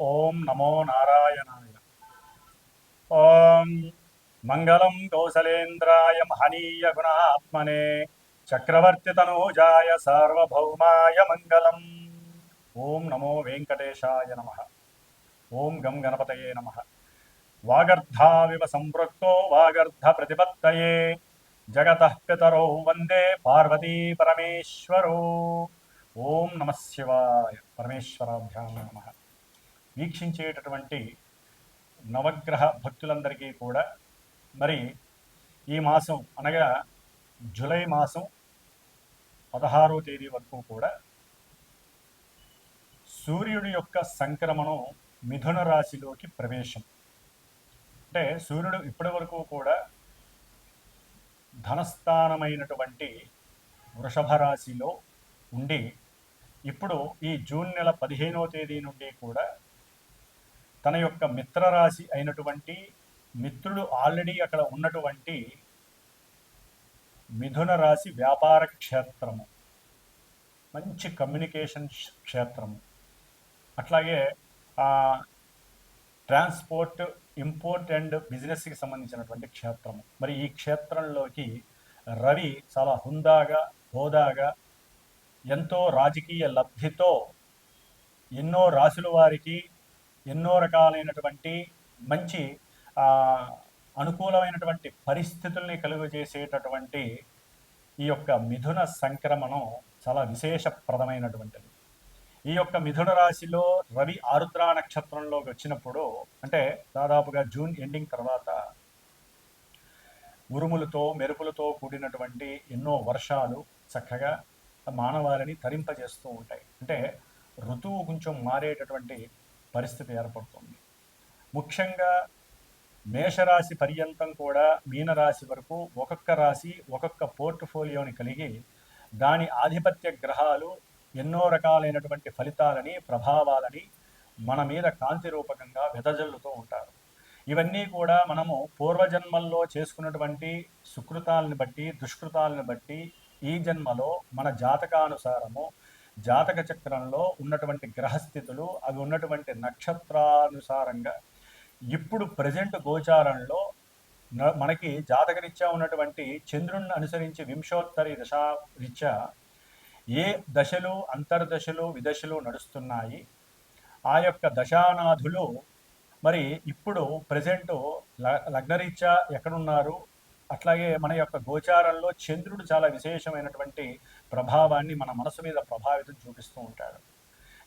ఓం నమో నారాయణాయ. ఓం మంగళం కౌసలేంద్రాయ మహనీయ గుణాత్మనే చక్రవర్తి తనూజాయ సార్వభౌమాయ మంగళం. ఓం నమో వెంకటేశాయ నమ. ఓం గం గణపతయే నమ. వాగర్ధావివ సంపృక్తో వాగర్ధ ప్రతిపత్తయే జగతః పితరౌ వందే పార్వతీ పరమేశ్వరో. ఓం నమ శివాయ. పరమేశ్వరాభ్యాం నమ. వీక్షించేటటువంటి నవగ్రహ భక్తులందరికీ కూడా మరి ఈ మాసం అనగా జూలై మాసం 16వ తేదీ వరకు కూడా సూర్యుడి యొక్క సంక్రమణం మిథున రాశిలోకి ప్రవేశం. అంటే సూర్యుడు ఇప్పటి వరకు కూడా ధనస్థానమైనటువంటి వృషభ రాశిలో ఉండి ఇప్పుడు ఈ జూన్ నెల 15వ తేదీ నుండి కూడా తన యొక్క మిత్రరాశి అయినటువంటి మిత్రుడు ఆల్రెడీ అక్కడ ఉన్నటువంటి మిథున రాశి వ్యాపార క్షేత్రము, మంచి కమ్యూనికేషన్ క్షేత్రము, అట్లాగే ట్రాన్స్పోర్ట్, ఇంపోర్ట్ అండ్ బిజినెస్కి సంబంధించినటువంటి క్షేత్రము. మరి ఈ క్షేత్రంలోకి రవి చాలా హుందాగా, హోదాగా, ఎంతో రాజకీయ లబ్ధితో ఎన్నో రాశుల వారికి ఎన్నో రకాలైనటువంటి మంచి అనుకూలమైనటువంటి పరిస్థితుల్ని కలుగజేసేటటువంటి ఈ యొక్క మిథున సంక్రమణం చాలా విశేషప్రదమైనటువంటిది. ఈ యొక్క మిథున రాశిలో రవి ఆరుద్ర నక్షత్రంలోకి వచ్చినప్పుడు, అంటే దాదాపుగా జూన్ ఎండింగ్ తర్వాత ఉరుములతో మెరుపులతో కూడినటువంటి ఎన్నో వర్షాలు చక్కగా మానవాళిని తరింపజేస్తూ ఉంటాయి. అంటే ఋతువు కొంచెం మారేటటువంటి పరిస్థితి ఏర్పడుతుంది. ముఖ్యంగా మేషరాశి పర్యంతం కూడా మీనరాశి వరకు ఒక్కొక్క రాశి ఒక్కొక్క పోర్ట్ఫోలియోని కలిగి దాని ఆధిపత్య గ్రహాలు ఎన్నో రకాలైనటువంటి ఫలితాలని, ప్రభావాలని మన మీద కాంతి రూపకంగా వెదజల్లుతూ ఉంటారు. ఇవన్నీ కూడా మనము పూర్వజన్మల్లో చేసుకున్నటువంటి సుకృతాలను బట్టి, దుష్కృతాలను బట్టి ఈ జన్మలో మన జాతకానుసారము, జాతక చక్రంలో ఉన్నటువంటి గ్రహస్థితులు, అవి ఉన్నటువంటి నక్షత్రానుసారంగా ఇప్పుడు ప్రజెంట్ గోచారంలో మనకి జాతకరీత్యా ఉన్నటువంటి చంద్రుణ్ణి అనుసరించి వింశోత్తరి దశా రీత్యా ఏ దశలు, అంతర్దశలు, విదశలు నడుస్తున్నాయి, ఆ యొక్క దశానాథులు మరి ఇప్పుడు ప్రజెంట్ లగ్నరీత్యా ఎక్కడున్నారు, అట్లాగే మన యొక్క గోచారంలో చంద్రుడు చాలా విశేషమైనటువంటి ప్రభావాన్ని మన మనసు మీద ప్రభావితం చూపిస్తూ ఉంటాడు.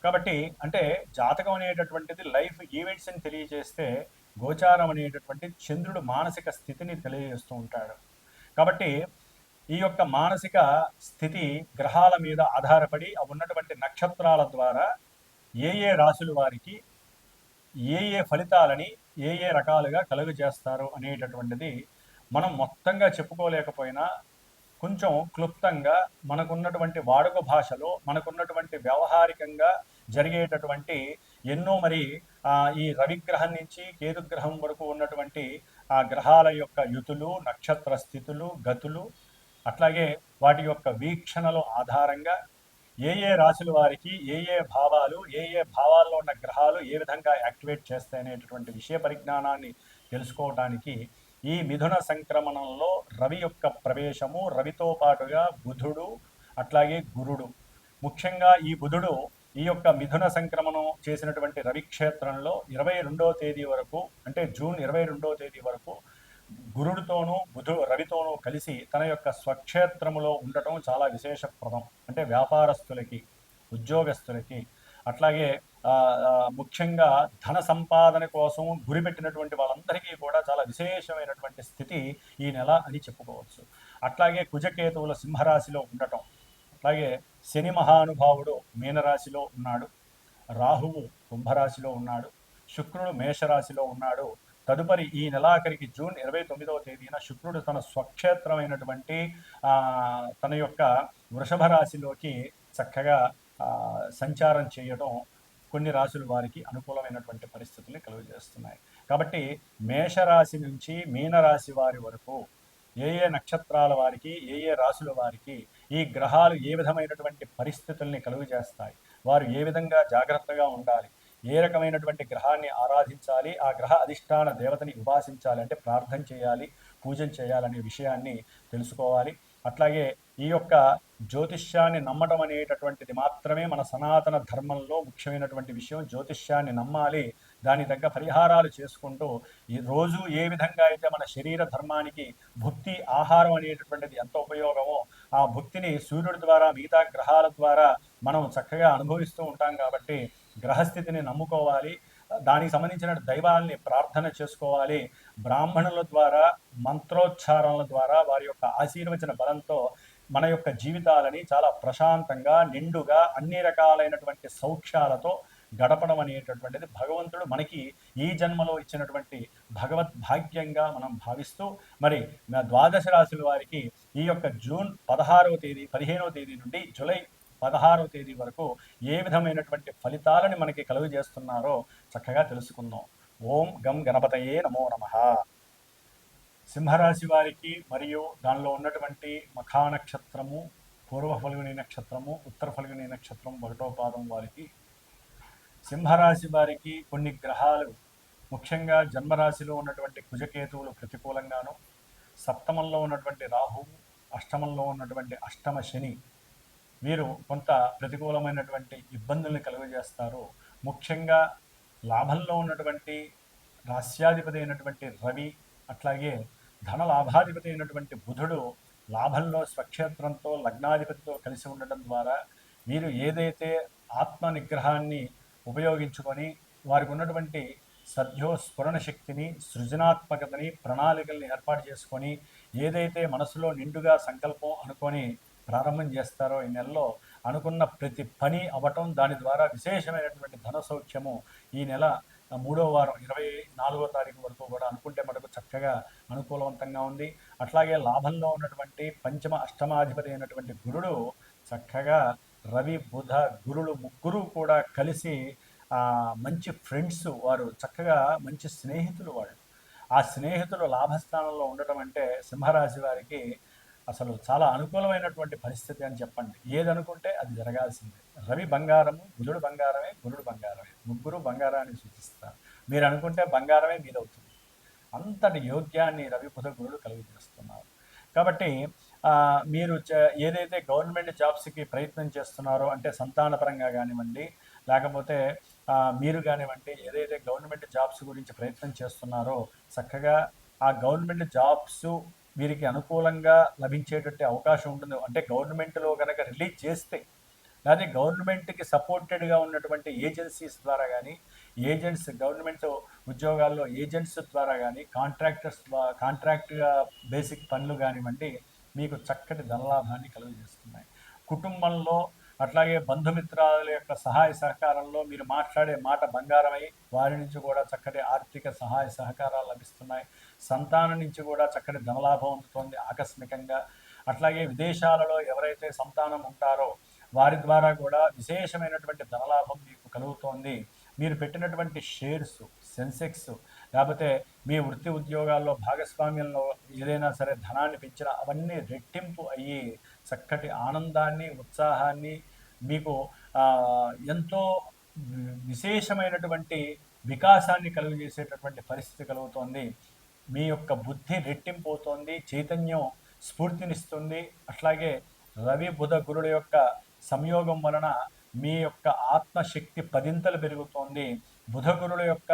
కాబట్టి అంటే జాతకం అనేటటువంటిది లైఫ్ ఈవెంట్స్ని తెలియజేస్తే, గోచారం అనేటటువంటి చంద్రుడు మానసిక స్థితిని తెలియజేస్తూ ఉంటాడు. కాబట్టి ఈ యొక్క మానసిక స్థితి గ్రహాల మీద ఆధారపడి అవి ఉన్నటువంటి నక్షత్రాల ద్వారా ఏ ఏ రాశుల వారికి ఏ ఏ ఫలితాలని ఏ ఏ రకాలుగా కలుగజేస్తారు అనేటటువంటిది మనం మొత్తంగా చెప్పుకోలేకపోయినా కొంచెం క్లుప్తంగా మనకున్నటువంటి వాడుక భాషలో, మనకున్నటువంటి వ్యవహారికంగా జరిగేటటువంటి ఎన్నో మరి ఈ రవిగ్రహం నుంచి కేతుగ్రహం వరకు ఉన్నటువంటి ఆ గ్రహాల యొక్క యుతులు, నక్షత్ర స్థితులు, గతులు, అట్లాగే వాటి యొక్క వీక్షణల ఆధారంగా ఏ ఏ రాశుల వారికి ఏ ఏ భావాలు, ఏ ఏ భావాల్లో ఉన్న గ్రహాలు ఏ విధంగా యాక్టివేట్ చేస్తాయి అనేటటువంటి విషయ పరిజ్ఞానాన్ని తెలుసుకోవడానికి ఈ మిథున సంక్రమణంలో రవి యొక్క ప్రవేశము, రవితో పాటుగా బుధుడు, అట్లాగే గురుడు, ముఖ్యంగా ఈ బుధుడు ఈ యొక్క మిథున సంక్రమణం చేసినటువంటి రవి క్షేత్రంలో 22వ తేదీ వరకు, అంటే జూన్ 22వ తేదీ వరకు గురుడితోనూ రవితోనూ కలిసి తన యొక్క స్వక్షేత్రములో ఉండటం చాలా విశేషప్రదం. అంటే వ్యాపారస్తులకి, ఉద్యోగస్తులకి, అట్లాగే ముఖ్యంగా ధన సంపాదన కోసం గురిపెట్టినటువంటి వాళ్ళందరికీ కూడా చాలా విశేషమైనటువంటి స్థితి ఈ నెల అని చెప్పుకోవచ్చు. అట్లాగే కుజకేతువుల సింహరాశిలో ఉండటం, అట్లాగే శని మహానుభావుడు మీనరాశిలో ఉన్నాడు, రాహువు కుంభరాశిలో ఉన్నాడు, శుక్రుడు మేషరాశిలో ఉన్నాడు. తదుపరి ఈ నెలాఖరికి జూన్ 29వ తేదీన శుక్రుడు తన స్వక్షేత్రమైనటువంటి తన యొక్క వృషభ రాశిలోకి చక్కగా సంచారం చేయడం కొన్ని రాశుల వారికి అనుకూలమైనటువంటి పరిస్థితుల్ని కలుగజేస్తున్నాయి. కాబట్టి మేషరాశి నుంచి మీనరాశి వారి వరకు ఏ ఏ నక్షత్రాల వారికి, ఏ ఏ రాశుల వారికి ఈ గ్రహాలు ఏ విధమైనటువంటి పరిస్థితుల్ని కలుగజేస్తాయి, వారు ఏ విధంగా జాగ్రత్తగా ఉండాలి, ఏ రకమైనటువంటి గ్రహాన్ని ఆరాధించాలి, ఆ గ్రహ అధిష్టాన దేవతని ఉపాసించాలి అంటే ప్రార్థన చేయాలి, పూజన చేయాలనే విషయాన్ని తెలుసుకోవాలి. అట్లాగే ఈ యొక్క జ్యోతిష్యాన్ని నమ్మటం అనేటటువంటిది మాత్రమే మన సనాతన ధర్మంలో ముఖ్యమైనటువంటి విషయం. జ్యోతిష్యాన్ని నమ్మాలి, దాని తగ్గ పరిహారాలు చేసుకుంటూ ఈ రోజు ఏ విధంగా అయితే మన శరీర ధర్మానికి భుక్తి ఆహారం అనేటటువంటిది ఎంత ఉపయోగమో, ఆ భుక్తిని సూర్యుడి ద్వారా మిగతా గ్రహాల ద్వారా మనం చక్కగా అనుభవిస్తూ ఉంటాం. కాబట్టి గ్రహస్థితిని నమ్ముకోవాలి, దానికి సంబంధించిన దైవాల్ని ప్రార్థన చేసుకోవాలి. బ్రాహ్మణుల ద్వారా మంత్రోచ్చారణల ద్వారా వారి యొక్క ఆశీర్వచన బలంతో మన యొక్క జీవితాలని చాలా ప్రశాంతంగా నిండుగా అన్ని రకాలైనటువంటి సౌఖ్యాలతో గడపడం అనేటటువంటిది భగవంతుడు మనకి ఈ జన్మలో ఇచ్చినటువంటి భగవద్ భాగ్యంగా మనం భావిస్తూ, మరి ద్వాదశ రాశుల వారికి ఈ యొక్క జూన్ 16వ తేదీ 15వ తేదీ నుండి జూలై 16వ తేదీ వరకు ఏ విధమైనటువంటి ఫలితాలని మనకి కలుగజేస్తున్నారో చక్కగా తెలుసుకుందాం. ఓం గం గణపతయే నమో నమః. సింహరాశి వారికి మరియు దానిలో ఉన్నటువంటి మఖా నక్షత్రము, పూర్వ ఫల్గుని నక్షత్రము, ఉత్తర ఫల్గుని నక్షత్రం 1వ పాదం వారికి, సింహరాశి వారికి కొన్ని గ్రహాలు ముఖ్యంగా జన్మరాశిలో ఉన్నటువంటి కుజకేతువులు ప్రతికూలంగాను, సప్తమంలో ఉన్నటువంటి రాహువు, అష్టమంలో ఉన్నటువంటి అష్టమ శని వీరు కొంత ప్రతికూలమైనటువంటి ఇబ్బందుల్ని కలుగజేస్తారు. ముఖ్యంగా లాభంలో ఉన్నటువంటి రాస్యాధిపతి అయినటువంటి రవి, అట్లాగే ధన లాభాధిపతి అయినటువంటి బుధుడు లాభంలో స్వక్షేత్రంతో లగ్నాధిపతితో కలిసి ఉండటం ద్వారా వీరు ఏదైతే ఆత్మ నిగ్రహాన్ని ఉపయోగించుకొని వారికి ఉన్నటువంటి సద్యోస్ఫురణ శక్తిని, సృజనాత్మకతని, ప్రణాళికల్ని ఏర్పాటు చేసుకొని ఏదైతే మనసులో నిండుగా సంకల్పం అనుకొని ప్రారంభం చేస్తారో ఈ నెలలో అనుకున్న ప్రతి పని అవ్వటం, దాని ద్వారా విశేషమైనటువంటి ధన సౌఖ్యము ఈ నెల 3వ వారం 24వ తారీఖు వరకు కూడా అనుకుంటే మనకు చక్కగా అనుకూలవంతంగా ఉంది. అట్లాగే లాభంలో ఉన్నటువంటి పంచమ అష్టమాధిపతి అయినటువంటి గురుడు చక్కగా రవి బుధ గురులు ముగ్గురు కూడా కలిసి మంచి ఫ్రెండ్స్, వారు చక్కగా మంచి స్నేహితులు. వాళ్ళు ఆ స్నేహితులు లాభస్థానంలో ఉండటం అంటే సింహరాశి వారికి అసలు చాలా అనుకూలమైనటువంటి పరిస్థితి అని చెప్పండి. ఏదనుకుంటే అది జరగాల్సిందే. రవి బంగారము, బుధుడు బంగారమే, గురుడు బంగారమే, ముగ్గురు బంగారాన్ని సూచిస్తారు. మీరు అనుకుంటే బంగారమే మీదవుతుంది. అంతటి యోగ్యాన్ని రవి బుధ గురుడు కలుగజేస్తున్నారు. కాబట్టి మీరు ఏదైతే గవర్నమెంట్ జాబ్స్కి ప్రయత్నం చేస్తున్నారో, అంటే సంతానపరంగా కానివ్వండి, లేకపోతే మీరు కానివ్వండి, ఏదైతే గవర్నమెంట్ జాబ్స్ గురించి ప్రయత్నం చేస్తున్నారో చక్కగా ఆ గవర్నమెంట్ జాబ్స్ వీరికి అనుకూలంగా లభించేటట్టు అవకాశం ఉంటుంది. అంటే గవర్నమెంట్లో కనుక రిలీజ్ చేస్తే, లేదా గవర్నమెంట్కి సపోర్టెడ్గా ఉన్నటువంటి ఏజెన్సీస్ ద్వారా కానీ, గవర్నమెంట్ ఉద్యోగాల్లో ఏజెంట్స్ ద్వారా కానీ, కాంట్రాక్ట్ బేసిక్ పనులు కానివ్వండి మీకు చక్కటి ధనలాభాన్ని కలుగజేస్తున్నాయి. కుటుంబంలో అట్లాగే బంధుమిత్రాల యొక్క సహాయ సహకారంలో మీరు మాట్లాడే మాట బంగారమై వారి నుంచి కూడా చక్కటి ఆర్థిక సహాయ సహకారాలు లభిస్తున్నాయి. సంతానం నుంచి కూడా చక్కటి ధనలాభం అందుతోంది ఆకస్మికంగా. అట్లాగే విదేశాలలో ఎవరైతే సంతానం ఉంటారో వారి ద్వారా కూడా విశేషమైనటువంటి ధనలాభం మీకు కలుగుతోంది. మీరు పెట్టినటువంటి షేర్స్, సెన్సెక్స్, లేకపోతే మీ వృత్తి ఉద్యోగాల్లో భాగస్వామ్యంలో ఏదైనా సరే ధనాన్ని పెంచిన అవన్నీ రెట్టింపు అయ్యి చక్కటి ఆనందాన్ని, ఉత్సాహాన్ని, మీకు ఎంతో విశేషమైనటువంటి వికాసాన్ని కలుగజేసేటటువంటి పరిస్థితి కలుగుతోంది. మీ యొక్క బుద్ధి రెట్టింపు అవుతోంది, చైతన్యం స్ఫూర్తినిస్తుంది. అట్లాగే రవి బుధ గురుల యొక్క సంయోగం వలన మీ యొక్క ఆత్మశక్తి పదింతలు పెరుగుతోంది. బుధ గురుల యొక్క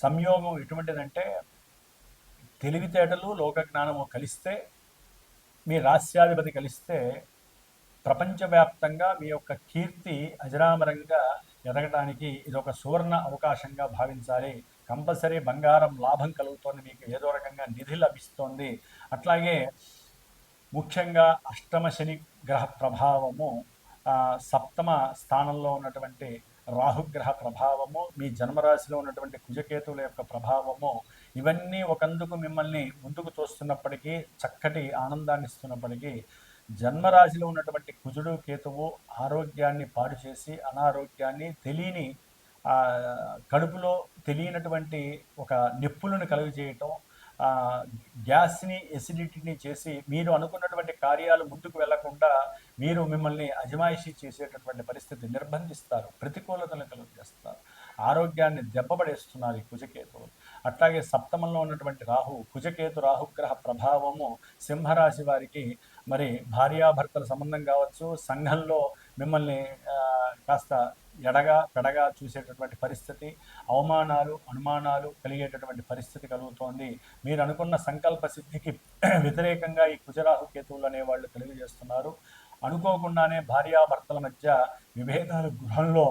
సంయోగం ఎటువంటిదంటే తెలివితేటలు, లోకజ్ఞానము కలిస్తే, మీ రాస్యాధిపతి కలిస్తే ప్రపంచవ్యాప్తంగా మీ యొక్క కీర్తి అజరామరంగా ఎదగడానికి ఇది ఒక సువర్ణ అవకాశంగా భావించాలి. కంపల్సరీ బంగారం లాభం కలుగుతోంది, మీకు ఏదో రకంగా నిధి లభిస్తోంది. అట్లాగే ముఖ్యంగా అష్టమ శని గ్రహ ప్రభావము, సప్తమ స్థానంలో ఉన్నటువంటి రాహుగ్రహ ప్రభావము, మీ జన్మరాశిలో ఉన్నటువంటి కుజకేతువుల యొక్క ప్రభావము, ఇవన్నీ ఒకందుకు మిమ్మల్ని ముందుకు తోస్తున్నప్పటికీ, చక్కటి ఆనందాన్ని ఇస్తున్నప్పటికీ, జన్మరాశిలో ఉన్నటువంటి కుజుడు కేతువు ఆరోగ్యాన్ని పాడు చేసి, అనారోగ్యాన్ని తెలియని కడుపులో తెలియనటువంటి ఒక నొప్పులను కలుగజేయటం, గ్యాస్ని, ఎసిడిటీని చేసి మీరు అనుకున్నటువంటి కార్యాలు ముందుకు వెళ్లకుండా మీరు మిమ్మల్ని అజమాయిషీ చేసేటటువంటి పరిస్థితి, నిర్బంధిస్తారు, ప్రతికూలతలను కలుగజేస్తారు, ఆరోగ్యాన్ని దెబ్బపడేస్తున్నారు ఈ కుజకేతువులు. అట్లాగే సప్తమంలో ఉన్నటువంటి రాహు, కుజకేతు రాహుగ్రహ ప్రభావము సింహరాశి వారికి మరి భార్యాభర్తల సంబంధం కావచ్చు, సంఘంలో మిమ్మల్ని కాస్త పెడగా చూసేటటువంటి పరిస్థితి, అవమానాలు అనుమానాలు కలిగేటటువంటి పరిస్థితి కలుగుతోంది. మీరు అనుకున్న సంకల్ప సిద్ధికి వ్యతిరేకంగా ఈ కుజరాహు కేతువులు అనేవాళ్ళు తెలియజేస్తున్నారు. అనుకోకుండానే భార్యాభర్తల మధ్య విభేదాలు గృహంలో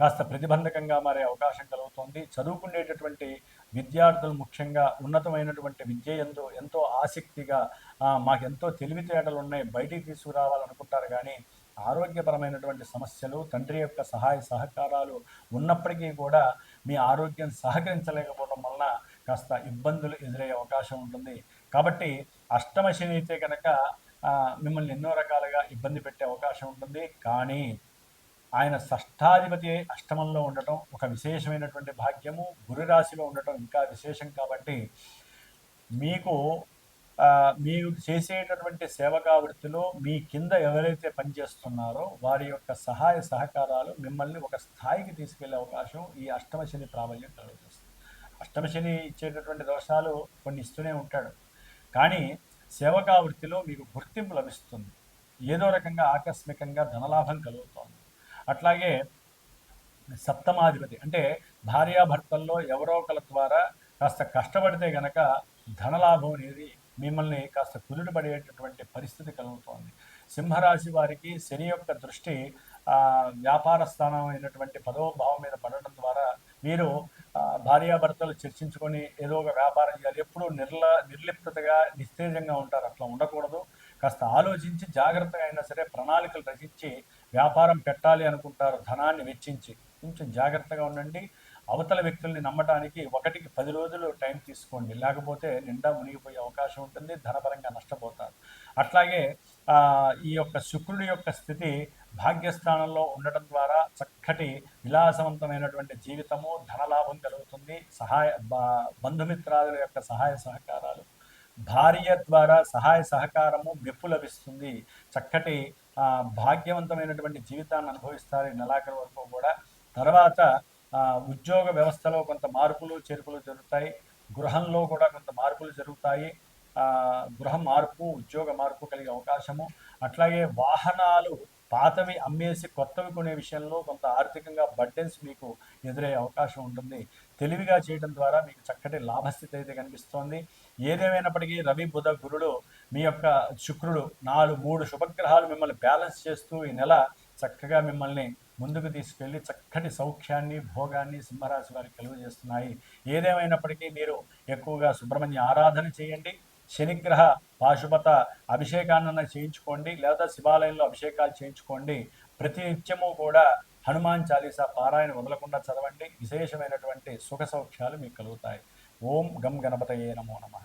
కాస్త ప్రతిబంధకంగా మారే అవకాశం కలుగుతోంది. చదువుకునేటటువంటి విద్యార్థులు ముఖ్యంగా ఉన్నతమైనటువంటి విద్య ఎంతో ఆసక్తిగా మాకెంతో తెలివితేటలు ఉన్నాయి, బయటికి తీసుకురావాలనుకుంటారు, కానీ ఆరోగ్యపరమైనటువంటి సమస్యలు, తండ్రి యొక్క సహాయ సహకారాలు ఉన్నప్పటికీ కూడా మీ ఆరోగ్యం సహకరించలేకపోవడం వలన కాస్త ఇబ్బందులు ఎదురయ్యే అవకాశం ఉంటుంది. కాబట్టి అష్టమ శని అయితే కనుక మిమ్మల్ని ఎన్నో రకాలుగా ఇబ్బంది పెట్టే అవకాశం ఉంటుంది. కానీ ఆయన షష్ఠాధిపతి అష్టమంలో ఉండటం ఒక విశేషమైనటువంటి భాగ్యము, గురు రాశిలో ఉండటం ఇంకా విశేషం. కాబట్టి మీకు మీరు చేసేటటువంటి సేవకా వృత్తిలో మీ కింద ఎవరైతే పనిచేస్తున్నారో వారి యొక్క సహాయ సహకారాలు మిమ్మల్ని ఒక స్థాయికి తీసుకెళ్లే అవకాశం ఈ అష్టమ శని ప్రాబల్యం కలుగజేస్తుంది. అష్టమ శని ఇచ్చేటటువంటి దోషాలు కొన్ని ఇస్తూనే ఉంటాడు, కానీ సేవకా వృత్తిలో మీకు గుర్తింపు లభిస్తుంది, ఏదో రకంగా ఆకస్మికంగా ధనలాభం కలుగుతోంది. అట్లాగే సప్తమాధిపతి అంటే భార్యాభర్తల్లో ఎవరో ఒకరి ద్వారా కాస్త కష్టపడితే గనక ధనలాభం అనేది మిమ్మల్ని కాస్త కుదుటపడేటటువంటి పరిస్థితి కలుగుతోంది. సింహరాశి వారికి శని యొక్క దృష్టి వ్యాపార స్థానం అయినటువంటి 10వ భావం మీద పడటం ద్వారా మీరు భార్యాభర్తలు చర్చించుకొని ఏదో ఒక వ్యాపారం చేయాలి, ఎప్పుడూ నిర్లిప్తగా నిస్తేజంగా ఉంటారు. అట్లా ఉండకూడదు. కాస్త ఆలోచించి జాగ్రత్తగా అయినా సరే ప్రణాళికలు రచించి వ్యాపారం పెట్టాలి అనుకుంటారు, ధనాన్ని వెచ్చించి. కొంచెం జాగ్రత్తగా ఉండండి. అవతల వ్యక్తుల్ని నమ్మటానికి 1కి 10 రోజులు టైం తీసుకోండి, లేకపోతే నిండా మునిగిపోయే అవకాశం ఉంటుంది, ధనపరంగా నష్టపోతారు. అట్లాగే ఈ యొక్క శుక్రుడి యొక్క స్థితి భాగ్యస్థానంలో ఉండటం ద్వారా చక్కటి విలాసవంతమైనటువంటి జీవితము, ధనలాభం కలుగుతుంది, బంధుమిత్రాదుల యొక్క సహాయ సహకారాలు, భార్య ద్వారా సహాయ సహకారము, మెప్పు లభిస్తుంది, చక్కటి భాగ్యవంతమైనటువంటి జీవితాన్ని అనుభవిస్తారు ఈ నెలాఖరు వరకు కూడా. తర్వాత ఉద్యోగ వ్యవస్థలో కొంత మార్పులు చేర్పులు జరుగుతాయి, గృహంలో కూడా కొంత మార్పులు జరుగుతాయి, గృహ మార్పు, ఉద్యోగ మార్పు కలిగే అవకాశము. అట్లాగే వాహనాలు పాతవి అమ్మేసి కొత్తవి కొనే విషయంలో కొంత ఆర్థికంగా బర్డెన్స్ మీకు ఎదురయ్యే అవకాశం ఉంటుంది. తెలివిగా చేయడం ద్వారా మీకు చక్కటి లాభస్థితి అయితే కనిపిస్తోంది. ఏదేమైనప్పటికీ రవి బుధ గురుడు మీ యొక్క శుక్రుడు 3 శుభగ్రహాలు మిమ్మల్ని బ్యాలెన్స్ చేస్తూ ఈ నెల చక్కగా మిమ్మల్ని ముందుకు తీసుకెళ్లి చక్కటి సౌఖ్యాన్ని, భోగాన్ని సింహరాశి వారికి కలుగజేస్తున్నాయి. ఏదేమైనప్పటికీ మీరు ఎక్కువగా సుబ్రహ్మణ్య ఆరాధన చేయండి, శనిగ్రహ పాశుపత అభిషేకాన్ని చేయించుకోండి, లేదా శివాలయంలో అభిషేకాలు చేయించుకోండి. ప్రతి నిత్యము కూడా హనుమాన్ చాలీసా పారాయణ వదలకుండా చదవండి, విశేషమైనటువంటి సుఖ సౌఖ్యాలు మీకు కలుగుతాయి. ఓం గం గణపతయే నమో నమః.